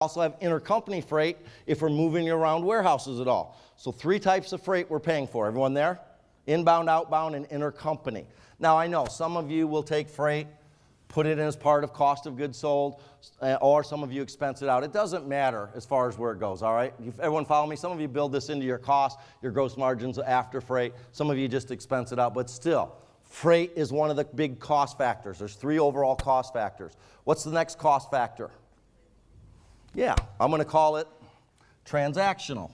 also have intercompany freight if we're moving around warehouses at all. So 3 types of freight we're paying for. Everyone there? Inbound, outbound, and intercompany. Now I know some of you will take freight, put it in as part of cost of goods sold, or some of you expense it out. It doesn't matter as far as where it goes, all right? Everyone follow me? Some of you build this into your cost, your gross margins after freight. Some of you just expense it out, but still, freight is one of the big cost factors. There's 3 overall cost factors. What's the next cost factor? Yeah, I'm going to call it transactional.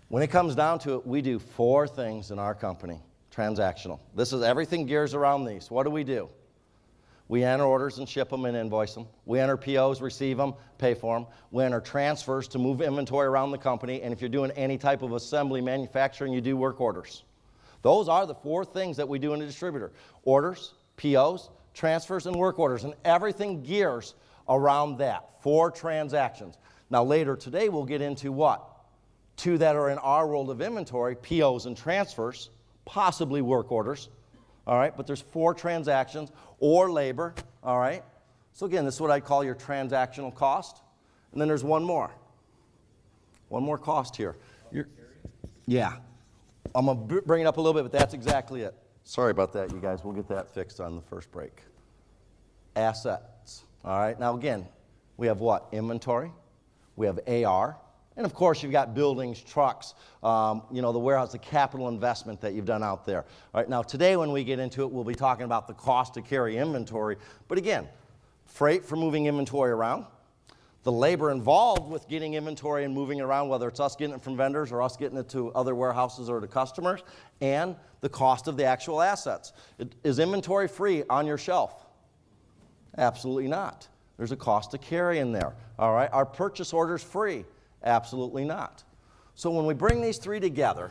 When it comes down to it, we do 4 things in our company. Transactional. This is everything gears around these. What do? We enter orders and ship them and invoice them. We enter POs, receive them, pay for them. We enter transfers to move inventory around the company. And if you're doing any type of assembly, manufacturing, you do work orders. Those are the 4 things that we do in a distributor. Orders, POs, transfers, and work orders. And everything gears around that. 4 transactions. Now later today we'll get into what? 2 that are in our world of inventory, POs and transfers, possibly work orders. All right, but there's 4 transactions or labor. All right. So again, this is what I call your transactional cost. And then there's one more. One more cost here. Yeah. I'm going to bring it up a little bit, but that's exactly it. Sorry about that, you guys. We'll get that fixed on the first break. Assets. All right. Now, again, we have what? Inventory. We have AR. And, of course, you've got buildings, trucks, the warehouse, the capital investment that you've done out there. All right. Now, today when we get into it, we'll be talking about the cost to carry inventory. But, again, freight for moving inventory around, the labor involved with getting inventory and moving it around, whether it's us getting it from vendors or us getting it to other warehouses or to customers, and the cost of the actual assets. Is inventory free on your shelf? Absolutely not. There's a cost to carry in there. All right. Are purchase orders free? Absolutely not. So when we bring these 3 together,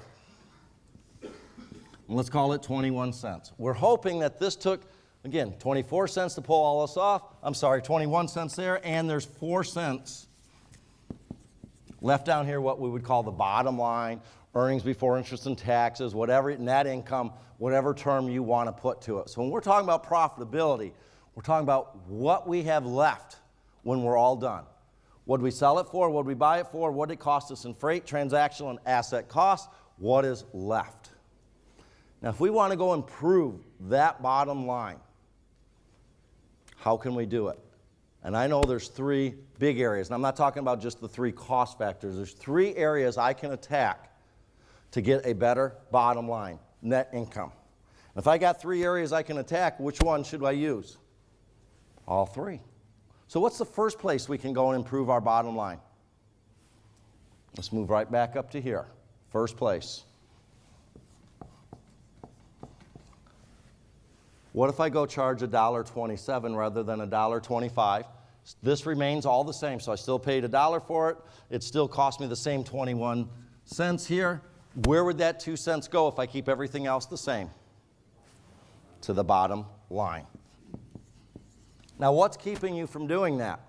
let's call it 21 cents. We're hoping that this took, again, 24 cents to pull all this off. I'm sorry, 21 cents there, and there's 4 cents left down here, what we would call the bottom line, earnings before interest and taxes, whatever, net income, whatever term you want to put to it. So when we're talking about profitability, we're talking about what we have left when we're all done. What did we sell it for? What did we buy it for? What did it cost us in freight, transactional, and asset costs? What is left? Now, if we want to go improve that bottom line, how can we do it? And I know there's 3 big areas, and I'm not talking about just the 3 cost factors. There's 3 areas I can attack to get a better bottom line, net income. And if I got 3 areas I can attack, which one should I use? All 3. So what's the first place we can go and improve our bottom line? Let's move right back up to here. First place. What if I go charge $1.27 rather than $1.25? This remains all the same, so I still paid $1 for it. It still cost me the same 21 cents here. Where would that 2 cents go if I keep everything else the same? To the bottom line. Now, what's keeping you from doing that?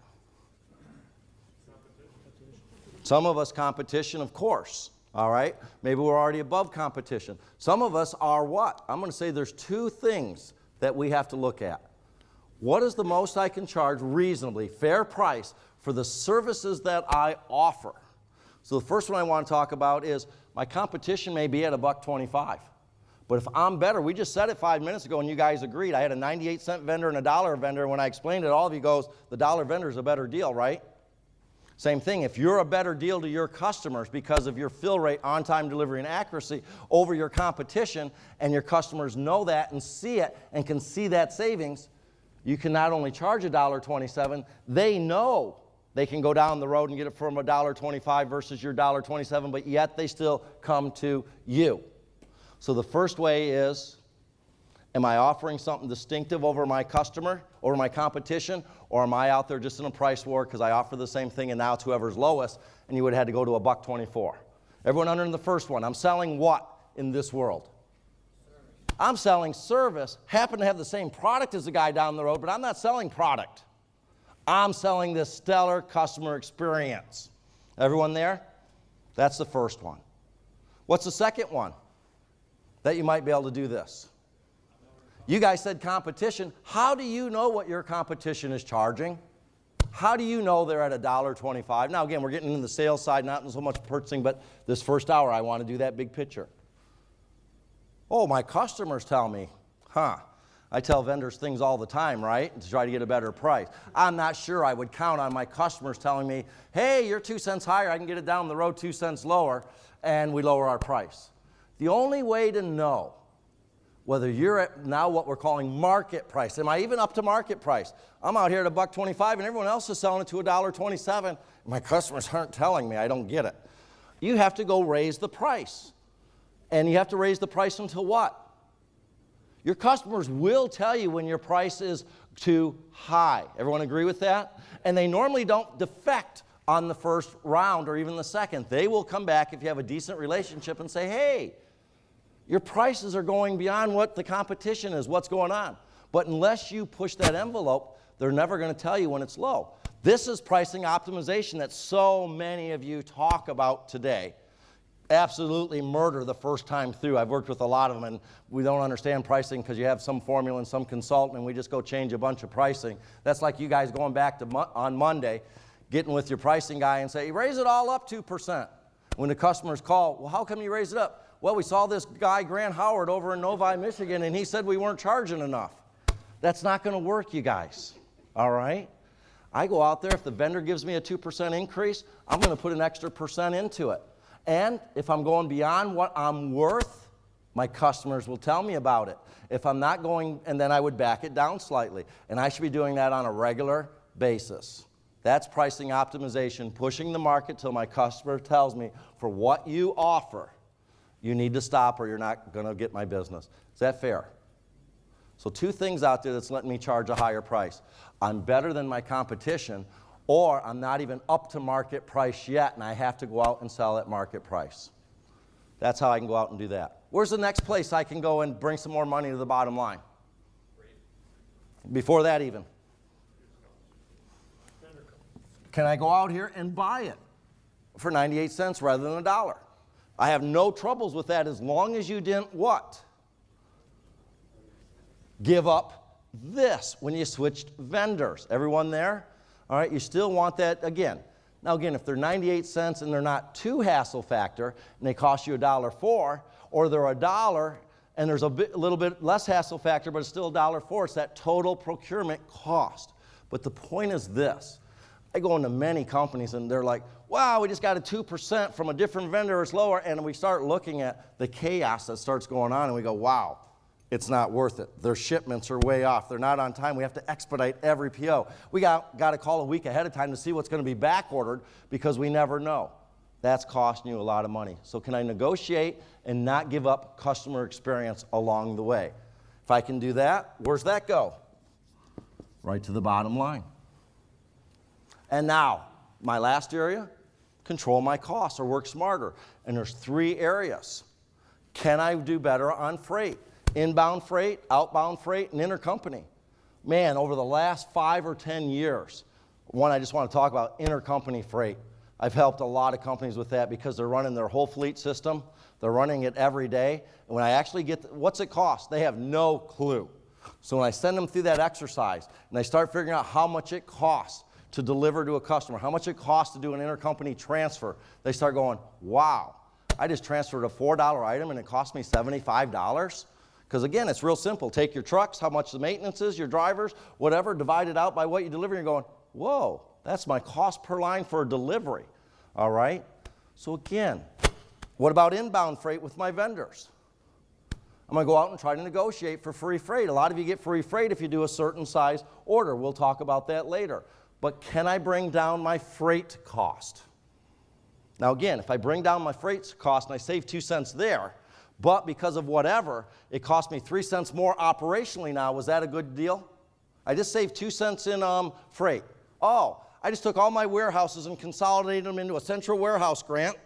Some of us, competition, of course. All right? Maybe we're already above competition. Some of us are what? I'm going to say there's 2 things that we have to look at. What is the most I can charge reasonably, fair price, for the services that I offer? So the first one I want to talk about is my competition may be at $1.25. But if I'm better, we just said it 5 minutes ago and you guys agreed. I had a 98-cent vendor and a $1 vendor. And when I explained it, all of you goes, the $1 vendor is a better deal, right? Same thing. If you're a better deal to your customers because of your fill rate, on-time delivery, and accuracy over your competition, and your customers know that and see it and can see that savings, you can not only charge $1.27, they know they can go down the road and get it from $1.25 versus your $1.27, but yet they still come to you. So the first way is, am I offering something distinctive over my customer, over my competition, or am I out there just in a price war because I offer the same thing and now it's whoever's lowest, and you would have had to go to $1.24. Everyone under the first one, I'm selling what in this world? Service. I'm selling service, happen to have the same product as the guy down the road, but I'm not selling product. I'm selling this stellar customer experience. Everyone there? That's the first one. What's the second one? That you might be able to do this. You guys said competition. How do you know what your competition is charging? How do you know they're at $1.25? Now, again, we're getting into the sales side, not so much purchasing, but this first hour, I want to do that big picture. Oh, my customers tell me. I tell vendors things all the time, right, to try to get a better price. I'm not sure I would count on my customers telling me, hey, you're 2 cents higher, I can get it down the road 2 cents lower, and we lower our price. The only way to know whether you're at now what we're calling market price. Am I even up to market price? I'm out here at $1.25 and everyone else is selling it to $1.27. My customers aren't telling me. I don't get it. You have to go raise the price. And you have to raise the price until what? Your customers will tell you when your price is too high. Everyone agree with that? And they normally don't defect on the first round or even the second. They will come back if you have a decent relationship and say, hey, your prices are going beyond what the competition is, what's going on. But unless you push that envelope, they're never going to tell you when it's low. This is pricing optimization that so many of you talk about today. Absolutely murder the first time through. I've worked with a lot of them, and we don't understand pricing because you have some formula and some consultant, and we just go change a bunch of pricing. That's like you guys going back to on Monday, getting with your pricing guy and say, raise it all up 2%. When the customers call, well, how come you raise it up? Well, we saw this guy, Grant Howard, over in Novi, Michigan, and he said we weren't charging enough. That's not going to work, you guys, all right? I go out there, if the vendor gives me a 2% increase, I'm going to put an extra percent into it. And if I'm going beyond what I'm worth, my customers will tell me about it. If I'm not going, and then I would back it down slightly. And I should be doing that on a regular basis. That's pricing optimization, pushing the market till my customer tells me for what you offer, you need to stop or you're not going to get my business. Is that fair? So 2 things out there that's letting me charge a higher price. I'm better than my competition, or I'm not even up to market price yet, and I have to go out and sell at market price. That's how I can go out and do that. Where's the next place I can go and bring some more money to the bottom line? Before that even. Can I go out here and buy it for 98 cents rather than $1? I have no troubles with that as long as you didn't what? Give up this when you switched vendors. Everyone there? All right, you still want that again. Now again, if they're 98 cents and they're not too hassle factor and they cost you $1.04, or they're $1 and there's a little bit less hassle factor but it's still $1.04, it's that total procurement cost. But the point is this. I go into many companies and they're like, wow, we just got a 2% from a different vendor, it's lower, and we start looking at the chaos that starts going on and we go, wow, it's not worth it. Their shipments are way off. They're not on time. We have to expedite every PO. We got to call a week ahead of time to see what's going to be back ordered because we never know. That's costing you a lot of money. So can I negotiate and not give up customer experience along the way? If I can do that, where's that go? Right to the bottom line. And now, my last area, control my costs or work smarter. And there's 3 areas. Can I do better on freight? Inbound freight, outbound freight, and intercompany. Man, over the last 5 or 10 years, one I just want to talk about, intercompany freight. I've helped a lot of companies with that because they're running their whole fleet system. They're running it every day. And when I actually get, what's it cost? They have no clue. So when I send them through that exercise and they start figuring out how much it costs to deliver to a customer, how much it costs to do an intercompany transfer, they start going, wow, I just transferred a $4 item and it cost me $75? Because again, it's real simple. Take your trucks, how much the maintenance is, your drivers, whatever, divide it out by what you deliver, and you're going, whoa, that's my cost per line for a delivery. All right? So again, what about inbound freight with my vendors? I'm going to go out and try to negotiate for free freight. A lot of you get free freight if you do a certain size order. We'll talk about that later. But can I bring down my freight cost? Now again, if I bring down my freight cost and I save 2 cents there, but because of whatever, it cost me 3 cents more operationally now. Was that a good deal? I just saved 2 cents in freight. Oh, I just took all my warehouses and consolidated them into a central warehouse grant.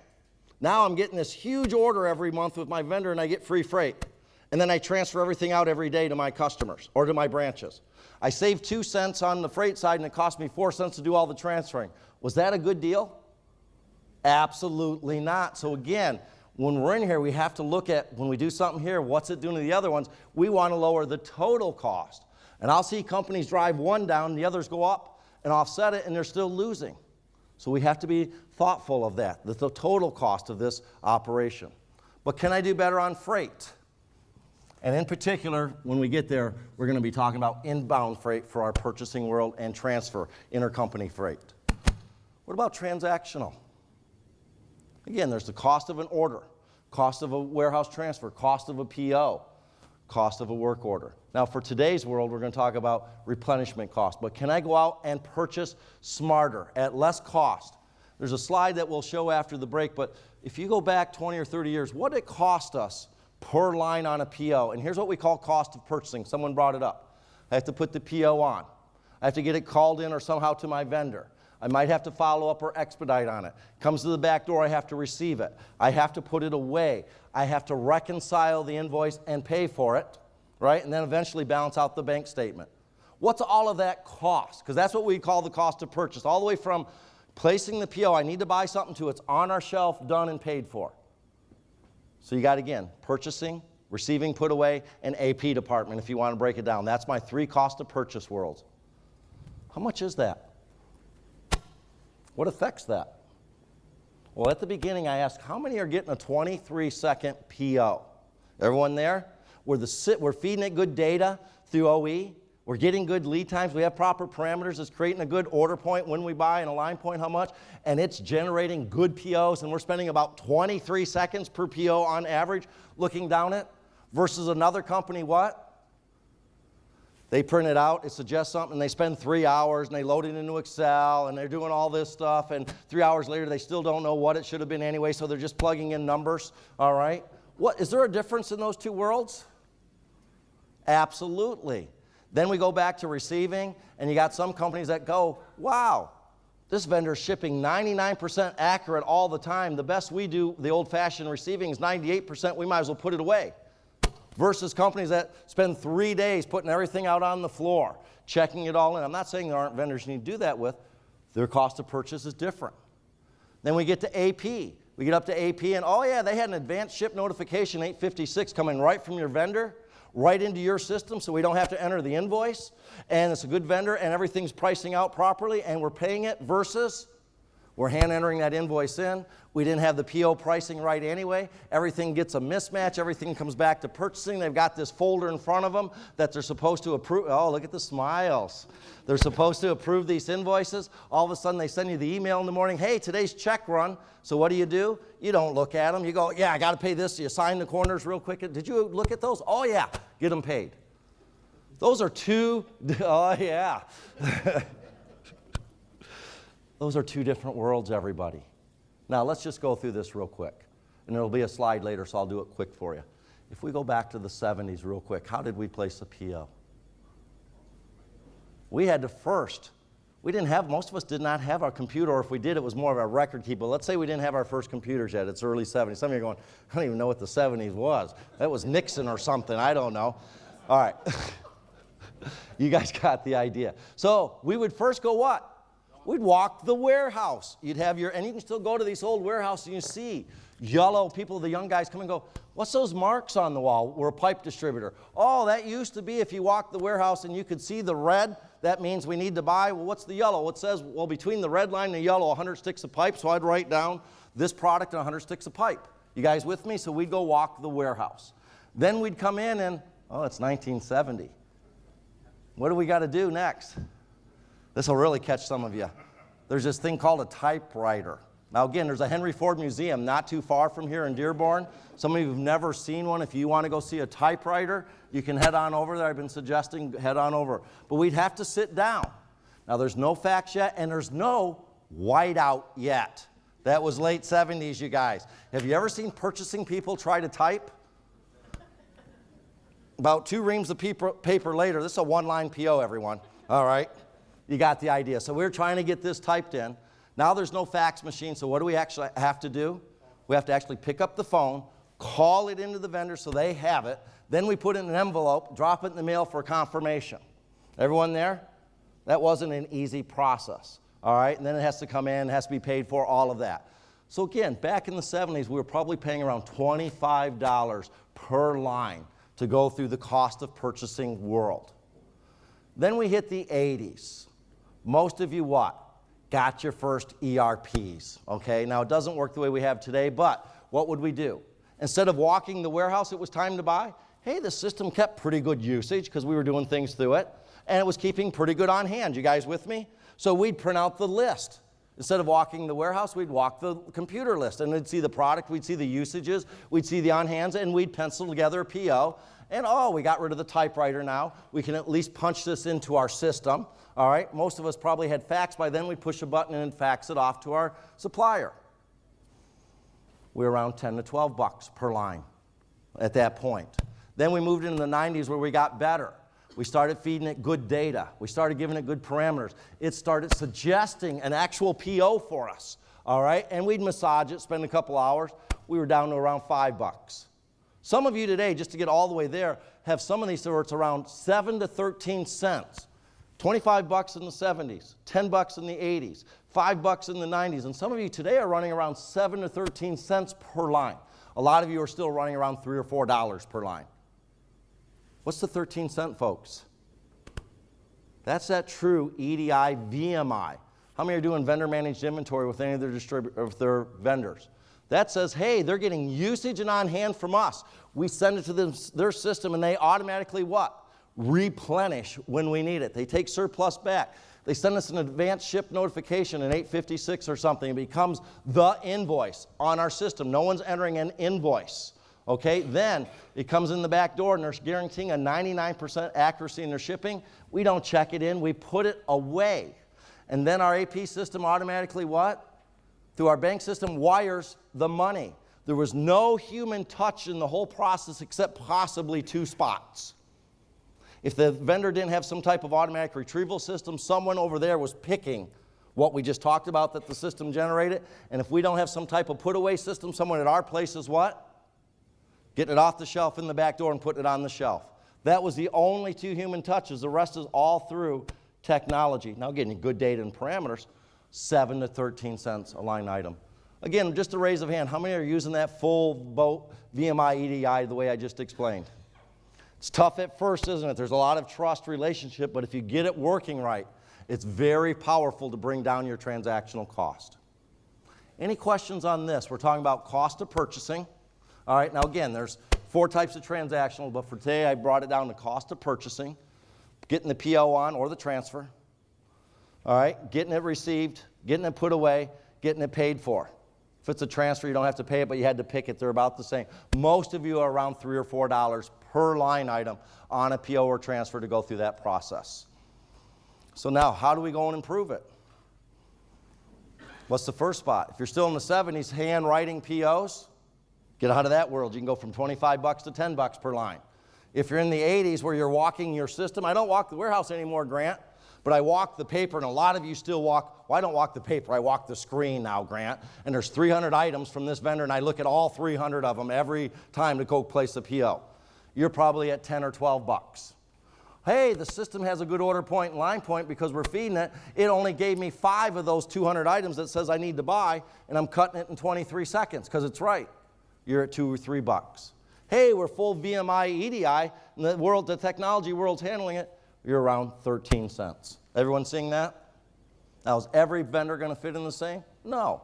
Now I'm getting this huge order every month with my vendor and I get free freight. And then I transfer everything out every day to my customers or to my branches. I saved 2 cents on the freight side and it cost me 4 cents to do all the transferring. Was that a good deal? Absolutely not. So again, When we're in here, we have to look at, when we do something here, what's it doing to the other ones? We want to lower the total cost. And I'll see companies drive one down, the others go up and offset it, and they're still losing. So we have to be thoughtful of that, the total cost of this operation. But can I do better on freight? And in particular, when we get there, we're going to be talking about inbound freight for our purchasing world and transfer, intercompany freight. What about transactional? Again, there's the cost of an order, cost of a warehouse transfer, cost of a PO, cost of a work order. Now, for today's world, we're going to talk about replenishment cost. But can I go out and purchase smarter at less cost? There's a slide that we'll show after the break, but if you go back 20 or 30 years, what did it cost us per line on a PO? And here's what we call cost of purchasing. Someone brought it up. I have to put the PO on. I have to get it called in or somehow to my vendor. I might have to follow up or expedite on it. Comes to the back door, I have to receive it. I have to put it away. I have to reconcile the invoice and pay for it, right? And then eventually balance out the bank statement. What's all of that cost? Because that's what we call the cost of purchase. All the way from placing the PO, I need to buy something, to it's on our shelf, done and paid for. So you got, again, purchasing, receiving, put away, and AP department if you want to break it down. That's my 3 cost of purchase worlds. How much is that? What affects that? Well, at the beginning, I asked, how many are getting a 23-second PO? Everyone there? We're feeding it good data through OE. We're getting good lead times. We have proper parameters. It's creating a good order point when we buy and a line point how much. And it's generating good POs. And we're spending about 23 seconds per PO on average looking down it. Versus another company, what? They print it out, it suggests something, and they spend 3 hours, and they load it into Excel, and they're doing all this stuff, and 3 hours later, they still don't know what it should have been anyway, so they're just plugging in numbers, all right? Is there a difference in those two worlds? Absolutely. Then we go back to receiving, and you got some companies that go, wow, this vendor's shipping 99% accurate all the time. The best we do, the old-fashioned receiving, is 98%. We might as well put it away. Versus companies that spend 3 days putting everything out on the floor, checking it all in. I'm not saying there aren't vendors you need to do that with. Their cost of purchase is different. Then we get to AP. We get up to AP, and oh yeah, they had an advanced ship notification 856 coming right from your vendor, right into your system, so we don't have to enter the invoice. And it's a good vendor, and everything's pricing out properly, and we're paying it. Versus we're hand entering that invoice in. We didn't have the PO pricing right anyway. Everything gets a mismatch. Everything comes back to purchasing. They've got this folder in front of them that they're supposed to approve. Oh, look at the smiles. They're supposed to approve these invoices. All of a sudden, they send you the email in the morning, hey, today's check run. So what do? You don't look at them. You go, yeah, I got to pay this. You sign the corners real quick. Did you look at those? Oh, yeah, get them paid. Those are two, oh, yeah. Those are two different worlds, everybody. Now, let's just go through this real quick. And there'll be a slide later, so I'll do it quick for you. If we go back to the 70s real quick, how did we place a PO? We had to first. Most of us did not have our computer, or if we did, it was more of a record keeper. Let's say we didn't have our first computers yet. It's early 70s. Some of you are going, I don't even know what the 70s was. That was Nixon or something. I don't know. All right. You guys got the idea. So we would first go what? We'd walk the warehouse. You'd have and you can still go to these old warehouses and you see yellow people, the young guys come and go, what's those marks on the wall? We're a pipe distributor. Oh, that used to be if you walked the warehouse and you could see the red, that means we need to buy. Well, what's the yellow? It says, well, between the red line and the yellow, 100 sticks of pipe. So I'd write down this product and 100 sticks of pipe. You guys with me? So we'd go walk the warehouse. Then we'd come in and, oh, it's 1970. What do we got to do next? This will really catch some of you. There's this thing called a typewriter. Now again, there's a Henry Ford Museum not too far from here in Dearborn. Some of you have never seen one. If you want to go see a typewriter, you can head on over there. I've been suggesting head on over. But we'd have to sit down. Now there's no fax yet, and there's no whiteout yet. That was late 70s, you guys. Have you ever seen purchasing people try to type? About 2 reams of paper later, this is a 1-line PO, everyone. All right. You got the idea. So we're trying to get this typed in. Now there's no fax machine, so what do we actually have to do? We have to actually pick up the phone, call it into the vendor so they have it, then we put it in an envelope, drop it in the mail for confirmation. Everyone there? That wasn't an easy process, all right? And then it has to come in, it has to be paid for, all of that. So again, back in the 70s, we were probably paying around $25 per line to go through the cost of purchasing world. Then we hit the 80s. Most of you what? Got your first ERPs, okay? Now, it doesn't work the way we have today, but what would we do? Instead of walking the warehouse it was time to buy, hey, the system kept pretty good usage because we were doing things through it, and it was keeping pretty good on hand. You guys with me? So we'd print out the list. Instead of walking the warehouse, we'd walk the computer list, and we'd see the product, we'd see the usages, we'd see the on-hands, and we'd pencil together a PO. And oh, we got rid of the typewriter now. We can at least punch this into our system. All right, most of us probably had fax by then. We'd push a button and fax it off to our supplier. We were around 10 to 12 bucks per line at that point. Then we moved into the 90s where we got better. We started feeding it good data. We started giving it good parameters. It started suggesting an actual PO for us, all right? And we'd massage it, spend a couple hours. We were down to around 5 bucks. Some of you today, just to get all the way there, have some of these where it's around 7 to 13 cents. 25 bucks in the 70s, 10 bucks in the 80s, 5 bucks in the 90s. And some of you today are running around 7 to 13 cents per line. A lot of you are still running around $3 or $4 per line. What's the 13 cent, folks? That's that true EDI VMI. How many are doing vendor managed inventory with any of their vendors? That says, hey, they're getting usage and on hand from us. We send it to their system and they automatically what? Replenish when we need it. They take surplus back. They send us an advanced ship notification in 856 or something. It becomes the invoice on our system. No one's entering an invoice. Okay, then it comes in the back door and they're guaranteeing a 99% accuracy in their shipping. We don't check it in, we put it away. And then our AP system automatically what? Through our bank system wires the money. There was no human touch in the whole process except possibly 2 spots. If the vendor didn't have some type of automatic retrieval system, someone over there was picking what we just talked about that the system generated. And if we don't have some type of put away system, someone at our place is what? Getting it off the shelf in the back door and putting it on the shelf. That was the only 2 human touches. The rest is all through technology. Now getting good data and parameters, 7 to 13 cents a line item. Again, just a raise of hand, how many are using that full boat VMI EDI the way I just explained? It's tough at first, isn't it? There's a lot of trust relationship, but if you get it working right, it's very powerful to bring down your transactional cost. Any questions on this? We're talking about cost of purchasing. All right, now again, there's 4 types of transactional, but for today I brought it down to cost of purchasing, getting the PO on or the transfer, all right, getting it received, getting it put away, getting it paid for. If it's a transfer, you don't have to pay it, but you had to pick it. They're about the same. Most of you are around $3 or $4 per line item on a PO or transfer to go through that process. So now, how do we go and improve it? What's the first spot? If you're still in the 70s, handwriting POs, get out of that world. You can go from 25 bucks to 10 bucks per line. If you're in the 80s where you're walking your system, I don't walk the warehouse anymore, Grant, but I walk the paper, and a lot of you still walk, well, I don't walk the paper, I walk the screen now, Grant, and there's 300 items from this vendor, and I look at all 300 of them every time to go place a PO. You're probably at 10 or 12 bucks. Hey, the system has a good order point and line point because we're feeding it. It only gave me 5 of those 200 items that says I need to buy, and I'm cutting it in 23 seconds because it's right. You're at 2 or 3 bucks. Hey, we're full VMI EDI, and the technology world's handling it. You're around 13 cents. Everyone seeing that? Now, is every vendor going to fit in the same? No.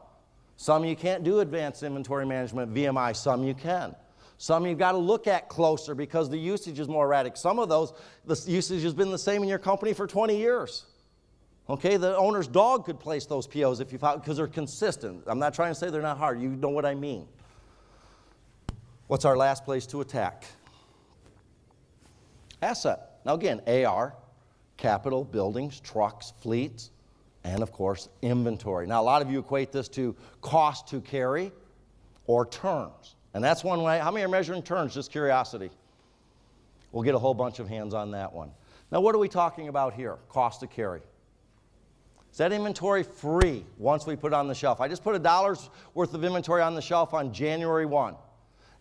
Some you can't do advanced inventory management, VMI. Some you can. Some you've got to look at closer because the usage is more erratic. Some of those, the usage has been the same in your company for 20 years. Okay, the owner's dog could place those POs if you found, because they're consistent. I'm not trying to say they're not hard. You know what I mean. What's our last place to attack? Asset. Now again, AR, capital, buildings, trucks, fleets, and of course, inventory. Now a lot of you equate this to cost to carry or turns. And that's one way. How many are measuring turns? Just curiosity. We'll get a whole bunch of hands on that one. Now what are we talking about here? Cost to carry. Is that inventory free once we put it on the shelf? I just put $1 worth of inventory on the shelf on January 1.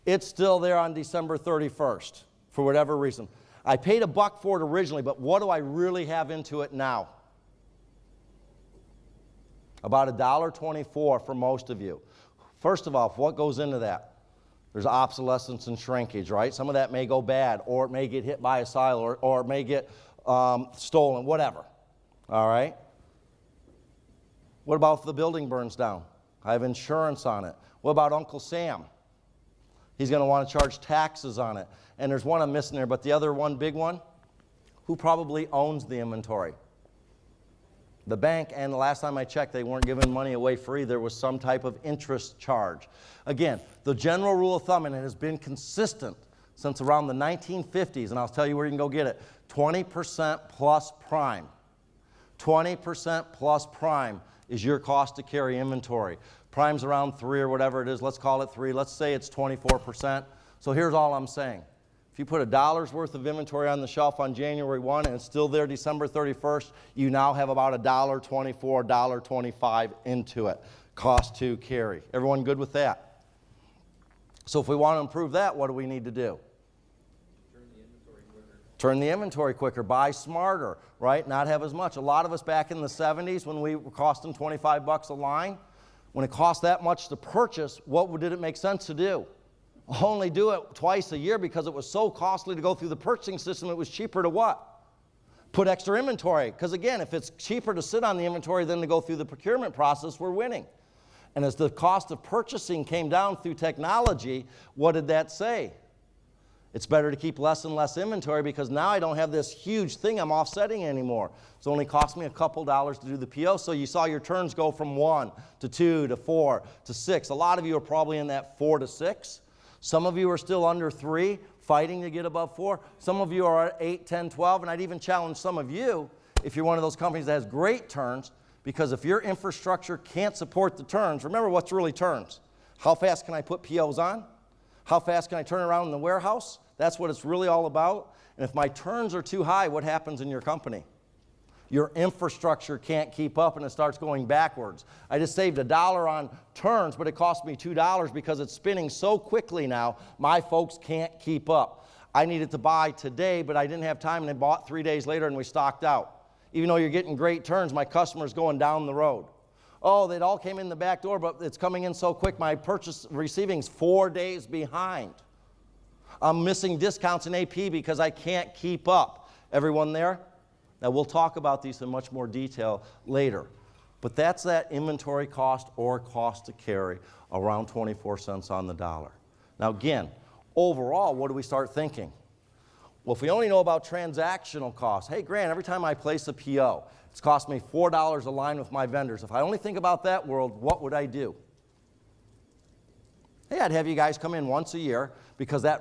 It's still there on December 31st for whatever reason. I paid $1 for it originally, but what do I really have into it now? About $1.24 for most of you. First of all, what goes into that? There's obsolescence and shrinkage, right? Some of that may go bad, or it may get hit by a silo, or it may get stolen, whatever. All right? What about if the building burns down? I have insurance on it. What about Uncle Sam? He's going to want to charge taxes on it. And there's one I'm missing there, but the other one, big one, who probably owns the inventory? The bank, and the last time I checked, they weren't giving money away free. There was some type of interest charge. Again, the general rule of thumb, and it has been consistent since around the 1950s, and I'll tell you where you can go get it, 20% plus prime. 20% plus prime is your cost to carry inventory. Prime's around 3 or whatever it is. Let's call it 3. Let's say it's 24%. So here's all I'm saying. If you put $1 worth of inventory on the shelf on January 1 and it's still there December 31st, you now have about $1.24, $1.25 into it. Cost to carry. Everyone good with that? So if we want to improve that, what do we need to do? Turn the inventory quicker. Buy smarter, right? Not have as much. A lot of us back in the 70s when we were costing $25 a line, when it cost that much to purchase, what did it make sense to do? Only do it twice a year because it was so costly to go through the purchasing system. It was cheaper to what? Put extra inventory. Because again, if it's cheaper to sit on the inventory than to go through the procurement process, we're winning. And as the cost of purchasing came down through technology, what did that say? It's better to keep less and less inventory because now I don't have this huge thing I'm offsetting anymore. It's only cost me a couple dollars to do the PO. So you saw your turns go from 1 to 2 to 4 to 6. A lot of you are probably in that 4 to 6. Some of you are still under 3, fighting to get above 4. Some of you are at 8, 10, 12, and I'd even challenge some of you, if you're one of those companies that has great turns, because if your infrastructure can't support the turns, remember what's really turns. How fast can I put POs on? How fast can I turn around in the warehouse? That's what it's really all about. And if my turns are too high, what happens in your company? Your infrastructure can't keep up and it starts going backwards. I just saved $1 on turns, but it cost me $2 because it's spinning so quickly now, my folks can't keep up. I needed to buy today, but I didn't have time, and I bought 3 days later and we stocked out. Even though you're getting great turns, my customer's going down the road. Oh, they all came in the back door, but it's coming in so quick, my purchase receiving's 4 days behind. I'm missing discounts in AP because I can't keep up. Everyone there? Now, we'll talk about these in much more detail later. But that's that inventory cost or cost to carry, around 24 cents on the dollar. Now, again, overall, what do we start thinking? Well, if we only know about transactional costs, hey, Grant, every time I place a PO, it's cost me $4 a line with my vendors. If I only think about that world, what would I do? Hey, I'd have you guys come in once a year because that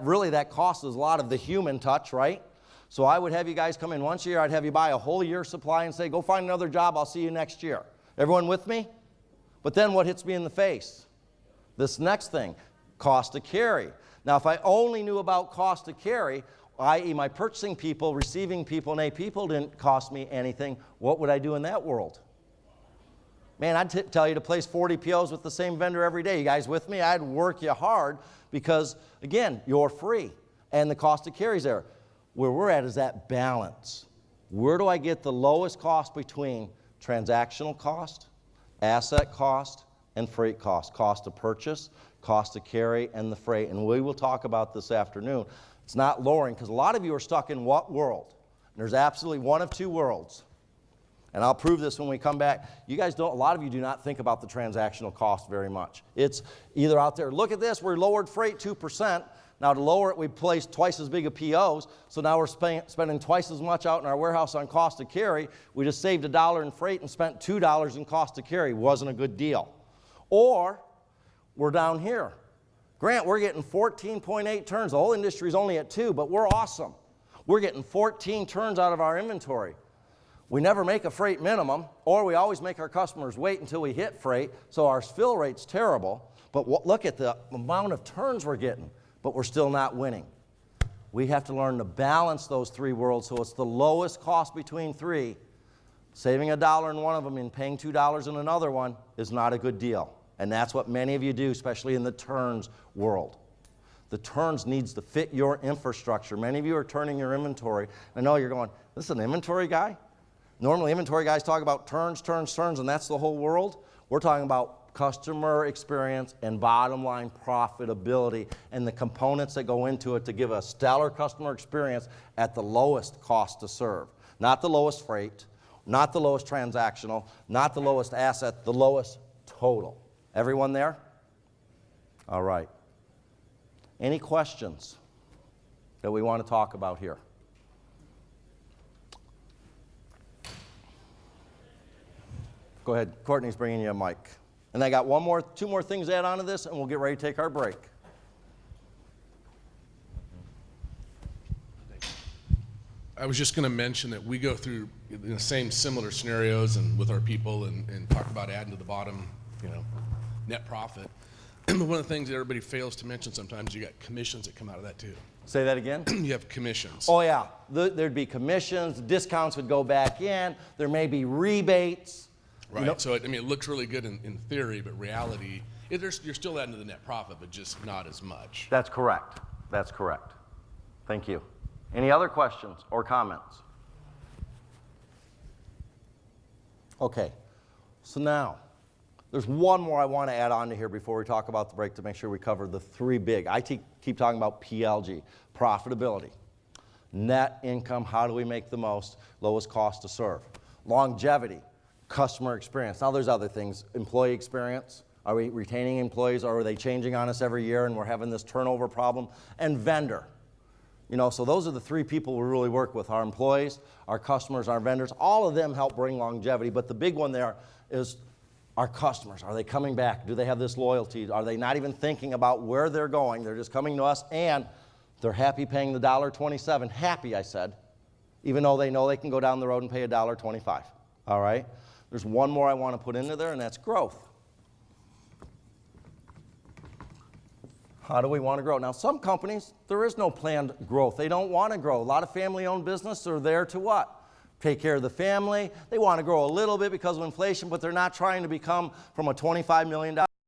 cost is a lot of the human touch, right? So I would have you guys come in once a year. I'd have you buy a whole year supply and say, go find another job. I'll see you next year. Everyone with me? But then what hits me in the face? This next thing, cost to carry. Now, if I only knew about cost to carry, i.e. my purchasing people, receiving people, and AP people didn't cost me anything, what would I do in that world? Man, I'd tell you to place 40 POs with the same vendor every day. You guys with me? I'd work you hard because, again, you're free and the cost to carry is there. Where we're at is that balance. Where do I get the lowest cost between transactional cost, asset cost, and freight cost? Cost to purchase, cost to carry, and the freight. And we will talk about this afternoon. It's not lowering because a lot of you are stuck in what world? And there's absolutely one of two worlds. And I'll prove this when we come back. You guys don't, a lot of you do not think about the transactional cost very much. It's either out there, look at this, we lowered freight 2%. Now to lower it, we placed twice as big of POs, so now we're spending twice as much out in our warehouse on cost to carry. We just saved $1 in freight and spent $2 in cost to carry. Wasn't a good deal. Or we're down here. Grant, we're getting 14.8 turns. The whole industry is only at 2, but we're awesome. We're getting 14 turns out of our inventory. We never make a freight minimum, or we always make our customers wait until we hit freight, so our fill rate's terrible. But look at the amount of turns we're getting. But we're still not winning. We have to learn to balance those three worlds so it's the lowest cost between three. Saving $1 in one of them and paying $2 in another one is not a good deal. And that's what many of you do, especially in the turns world. The turns needs to fit your infrastructure. Many of you are turning your inventory. I know you're going, this is an inventory guy? Normally inventory guys talk about turns, and that's the whole world. We're talking about customer experience and bottom line profitability and the components that go into it to give a stellar customer experience at the lowest cost to serve. Not the lowest freight, not the lowest transactional, not the lowest asset, the lowest total. Everyone there? All right. Any questions that we want to talk about here? Go ahead. Courtney's bringing you a mic. And I got two more things to add on to this, and we'll get ready to take our break. I was just going to mention that we go through the same similar scenarios and with our people and talk about adding to the bottom, net profit. But one of the things that everybody fails to mention sometimes, you got commissions that come out of that too. Say that again? You have commissions. Oh yeah, there'd be commissions, discounts would go back in, there may be rebates. Right, so it looks really good in theory, but reality, you're still adding to the net profit, but just not as much. That's correct. That's correct. Thank you. Any other questions or comments? Okay, so now, there's one more I want to add on to here before we talk about the break to make sure we cover the three big. I keep talking about PLG, profitability, net income, how do we make the most, lowest cost to serve, longevity, customer experience. Now there's other things, employee experience. Are we retaining employees or are they changing on us every year and we're having this turnover problem? And vendor. So those are the three people we really work with, our employees, our customers, our vendors. All of them help bring longevity, but the big one there is our customers. Are they coming back? Do they have this loyalty? Are they not even thinking about where they're going? They're just coming to us and they're happy paying the $1.27. Happy, I said, even though they know they can go down the road and pay $1.25. All right? There's one more I want to put into there, and that's growth. How do we want to grow? Now, some companies, there is no planned growth. They don't want to grow. A lot of family-owned businesses are there to what? Take care of the family. They want to grow a little bit because of inflation, but they're not trying to become from a $25 million